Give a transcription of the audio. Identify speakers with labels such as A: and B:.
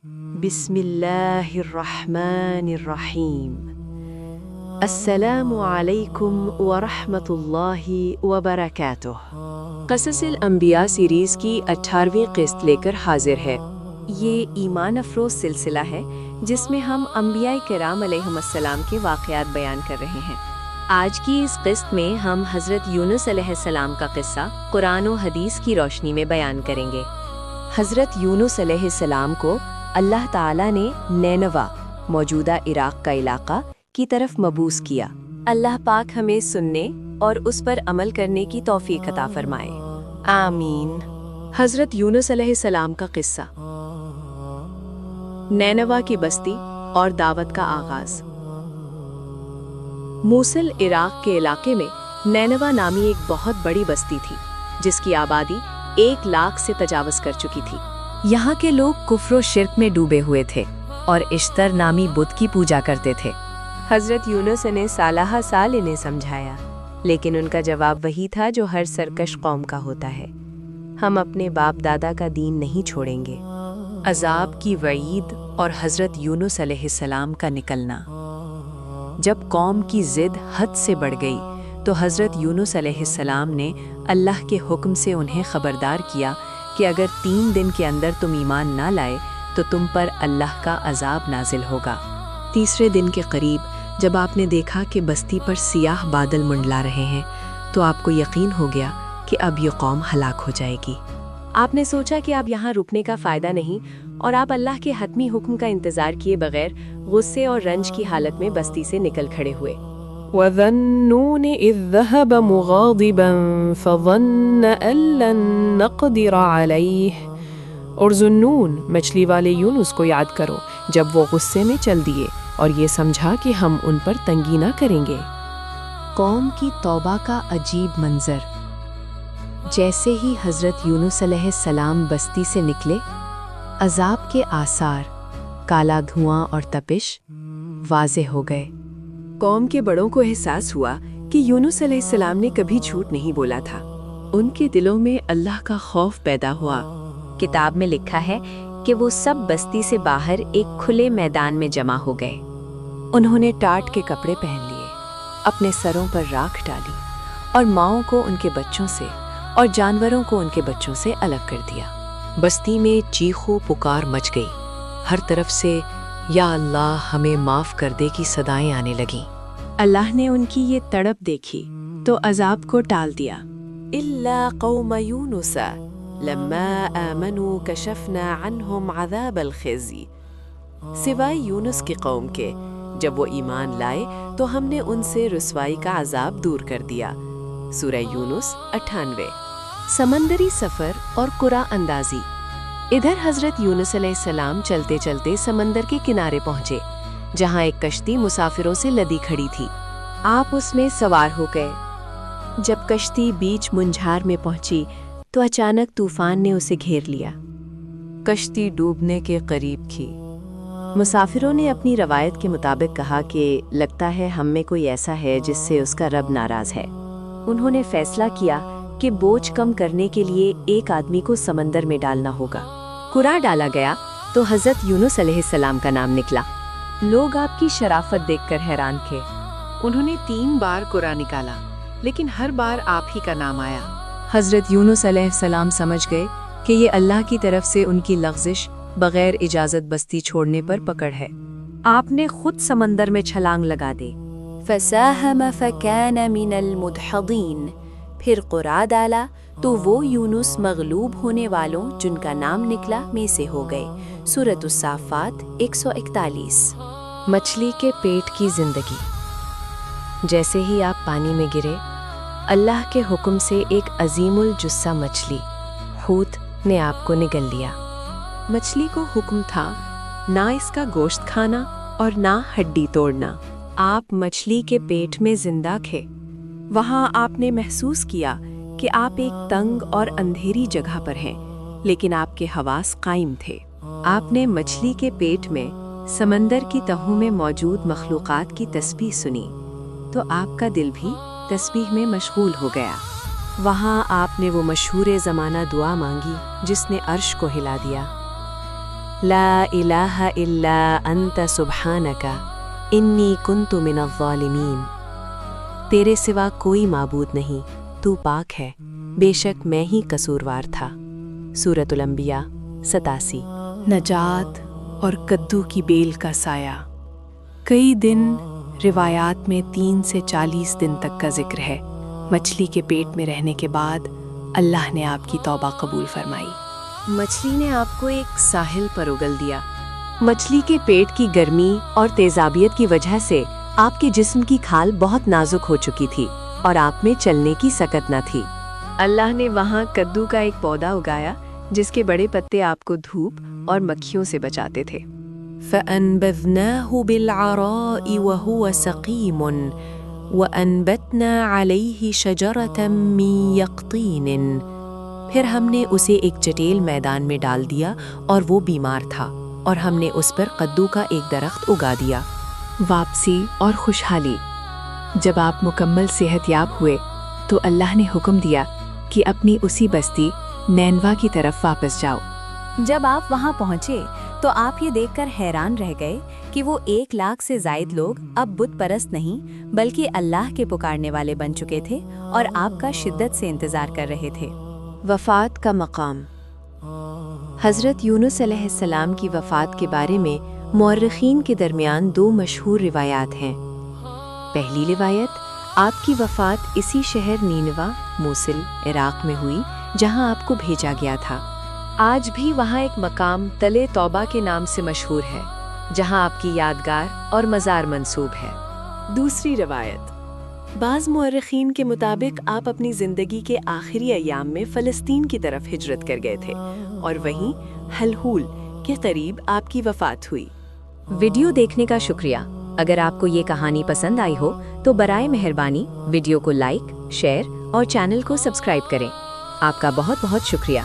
A: بسم اللہ الرحمن الرحیم۔ السلام علیکم ورحمۃ اللہ وبرکاتہ۔ قصص الانبیاء سیریز کی 18ویں قسط لے کر حاضر ہے۔ یہ ایمان افروز سلسلہ ہے جس میں ہم انبیاء کرام علیہم السلام کے واقعات بیان کر رہے ہیں۔ آج کی اس قسط میں ہم حضرت یونس علیہ السلام کا قصہ قرآن و حدیث کی روشنی میں بیان کریں گے۔ حضرت یونس علیہ السلام کو اللہ تعالیٰ نے نینوا، موجودہ عراق کا علاقہ، کی طرف مبعوث کیا۔ اللہ پاک ہمیں سننے اور اس پر عمل کرنے کی توفیق عطا فرمائے، آمین۔ حضرت یونس علیہ السلام کا قصہ۔ نینوا کی بستی اور دعوت کا آغاز۔ موصل عراق کے علاقے میں نینوا نامی ایک بہت بڑی بستی تھی جس کی آبادی 1 لاکھ سے تجاوز کر چکی تھی۔ یہاں کے لوگ کفر و شرک میں ڈوبے ہوئے تھے اور اشتر نامی بت کی پوجا کرتے تھے۔ حضرت یونس نے سالہ سال انہیں سمجھایا، لیکن ان کا جواب وہی تھا جو ہر سرکش قوم کا ہوتا ہے، ہم اپنے باپ دادا کا دین نہیں چھوڑیں گے۔ عذاب کی وعید اور حضرت یونس علیہ السلام کا نکلنا۔ جب قوم کی ضد حد سے بڑھ گئی تو حضرت یونس علیہ السلام نے اللہ کے حکم سے انہیں خبردار کیا کہ اگر 3 دن کے اندر تم ایمان نہ لائے تو تم پر اللہ کا عذاب نازل ہوگا۔ تیسرے دن کے قریب جب آپ نے دیکھا کہ بستی پر سیاہ بادل منڈلا رہے ہیں تو آپ کو یقین ہو گیا کہ اب یہ قوم ہلاک ہو جائے گی۔ آپ نے سوچا کہ اب یہاں رکنے کا فائدہ نہیں اور آپ اللہ کے حتمی حکم کا انتظار کیے بغیر غصے اور رنج کی حالت میں بستی سے نکل کھڑے ہوئے۔
B: وَذَنُّونِ إِذ ذَهَبَ مُغَاضِبًا فَظَنَّ أَن لَّن نَّقْدِرَ عَلَيْهِ۔ اور ذُنُّون مچھلی والے یونس کو یاد کرو جب وہ غصے میں چل دیے اور یہ سمجھا کہ ہم ان پر تنگی نہ کریں گے۔
A: قوم کی توبہ کا عجیب منظر۔ جیسے ہی حضرت یونس علیہ السلام بستی سے نکلے، عذاب کے آثار، کالا دھواں اور تپش واضح ہو گئے۔ قوم کے بڑوں کو احساس ہوا کہ یونس علیہ السلام نے کبھی جھوٹ نہیں بولا تھا۔ ان کے دلوں میں اللہ کا خوف پیدا ہوا۔ کتاب میں لکھا ہے کہ وہ سب بستی سے باہر ایک کھلے میدان میں جمع ہو گئے۔ انہوں نے ٹاٹ کے کپڑے پہن لیے، اپنے سروں پر راکھ ڈالی اور ماؤں کو ان کے بچوں سے اور جانوروں کو ان کے بچوں سے الگ کر دیا۔ بستی میں چیخ و پکار مچ گئی، ہر طرف سے یا اللہ ہمیں معاف کر دے کی صدائیں آنے لگیں۔ اللہ نے ان کی یہ تڑپ دیکھی تو عذاب کو ٹال دیا۔ الا قوم یونس لما آمنوا کشفنا عنہم عذاب الخزی۔ سوائے یونس کی قوم کے، جب وہ ایمان لائے تو ہم نے ان سے رسوائی کا عذاب دور کر دیا۔ سورہ یونس 98۔ سمندری سفر اور قرآ اندازی۔ ادھر حضرت یونس علیہ السلام چلتے چلتے سمندر کے کنارے پہنچے جہاں ایک کشتی مسافروں سے لدی کھڑی تھی۔ آپ اس میں سوار ہو گئے۔ جب کشتی بیچ منجھار میں پہنچی تو اچانک طوفان نے اسے گھیر لیا۔ کشتی ڈوبنے کے قریب تھی۔ مسافروں نے اپنی روایت کے مطابق کہا کہ لگتا ہے ہم میں کوئی ایسا ہے جس سے اس کا رب ناراض ہے۔ انہوں نے فیصلہ کیا کہ بوجھ کم کرنے کے لیے ایک آدمی کو سمندر میں ڈالنا ہوگا۔ قرآن ڈالا گیا تو حضرت یونس علیہ السلام کا نام نکلا۔ لوگ آپ کی شرافت دیکھ کر حیران تھے۔ انہوں نے 3 بار قرآن نکالا لیکن ہر بار آپ ہی کا نام آیا۔ حضرت یونس علیہ السلام سمجھ گئے کہ یہ اللہ کی طرف سے ان کی لغزش بغیر اجازت بستی چھوڑنے پر پکڑ ہے۔ آپ نے خود سمندر میں چھلانگ لگا دی۔ فَسَاهَمَ فَكَانَ مِنَ الْمُدْحَضِينَ۔ پھر قرآن ڈالا تو وہ یونس مغلوب ہونے والوں جن کا نام نکلا میں سے ہو گئے۔ سورۃ الصافات 141۔ مچھلی کے پیٹ کی زندگی۔ جیسے ہی آپ پانی میں گرے، اللہ کے حکم سے ایک عظیم الجثہ مچھلی حوت نے آپ کو نگل لیا۔ مچھلی کو حکم تھا نہ اس کا گوشت کھانا اور نہ ہڈی توڑنا۔ آپ مچھلی کے پیٹ میں زندہ تھے۔ وہاں آپ نے محسوس کیا کہ آپ ایک تنگ اور اندھیری جگہ پر ہیں، لیکن آپ کے حواس قائم تھے۔ آپ نے مچھلی کے پیٹ میں سمندر کی تہوں میں موجود مخلوقات کی تسبیح سنی تو آپ کا دل بھی تسبیح میں مشغول ہو گیا۔ وہاں آپ نے وہ مشہور زمانہ دعا مانگی جس نے عرش کو ہلا دیا۔ لا الہ الا انت سبحانک انی کنت من الظالمین، تیرے سوا کوئی معبود نہیں، تو پاک ہے، بے شک میں ہی قصوروار تھا۔ سورۃ الانبیاء 87۔
B: نجات اور کدو کی بیل کا سایہ۔ کئی دن روایات میں 3 سے 40 دن تک کا ذکر ہے۔ مچھلی کے پیٹ میں رہنے کے بعد اللہ نے آپ کی توبہ قبول فرمائی۔
A: مچھلی نے آپ کو ایک ساحل پر اگل دیا۔ مچھلی کے پیٹ کی گرمی اور تیزابیت کی وجہ سے آپ کے جسم کی کھال بہت نازک ہو چکی تھی اور آپ میں چلنے کی سکت نہ تھی۔ اللہ نے وہاں کدو کا ایک پودا اگایا جس کے بڑے پتے آپ کو دھوپ اور مکھیوں سے بچاتے تھے۔
B: فَأَنبَذْنَاهُ بِالْعَرَاءِ وَهُوَ سَقِيمٌ وَأَنبَتْنَا عَلَيْهِ شَجَرَةً مِّن يَقْطِينٍ، پھر ہم نے اسے ایک چٹیل میدان میں ڈال دیا اور وہ بیمار تھا، اور ہم نے اس پر کدو کا ایک درخت اگا دیا۔ واپسی اور خوشحالی۔ جب آپ مکمل صحت یاب ہوئے تو اللہ نے حکم دیا کہ اپنی اسی بستی نینوا کی طرف واپس جاؤ۔
C: جب آپ وہاں پہنچے تو آپ یہ دیکھ کر حیران رہ گئے کہ وہ 1 لاکھ سے زائد لوگ اب بت پرست نہیں بلکہ اللہ کے پکارنے والے بن چکے تھے اور آپ کا شدت سے انتظار کر رہے تھے۔
A: وفات کا مقام۔ حضرت یونس علیہ السلام کی وفات کے بارے میں مورخین کے درمیان 2 مشہور روایات ہیں۔ پہلی روایت آپ کی وفات اسی شہر نینوا، موصل، عراق میں ہوئی جہاں آپ کو بھیجا گیا تھا۔ آج بھی وہاں ایک مقام تلے توبہ کے نام سے مشہور ہے جہاں آپ کی یادگار اور مزار منسوب ہے۔ دوسری روایت، بعض مورخین کے مطابق آپ اپنی زندگی کے آخری ایام میں فلسطین کی طرف ہجرت کر گئے تھے اور وہیں حلحول کے قریب آپ کی وفات ہوئی۔ ویڈیو دیکھنے کا شکریہ۔ اگر آپ کو یہ کہانی پسند آئی ہو تو برائے مہربانی ویڈیو کو لائک، شیئر اور چینل کو سبسکرائب کریں۔ آپ کا بہت بہت شکریہ۔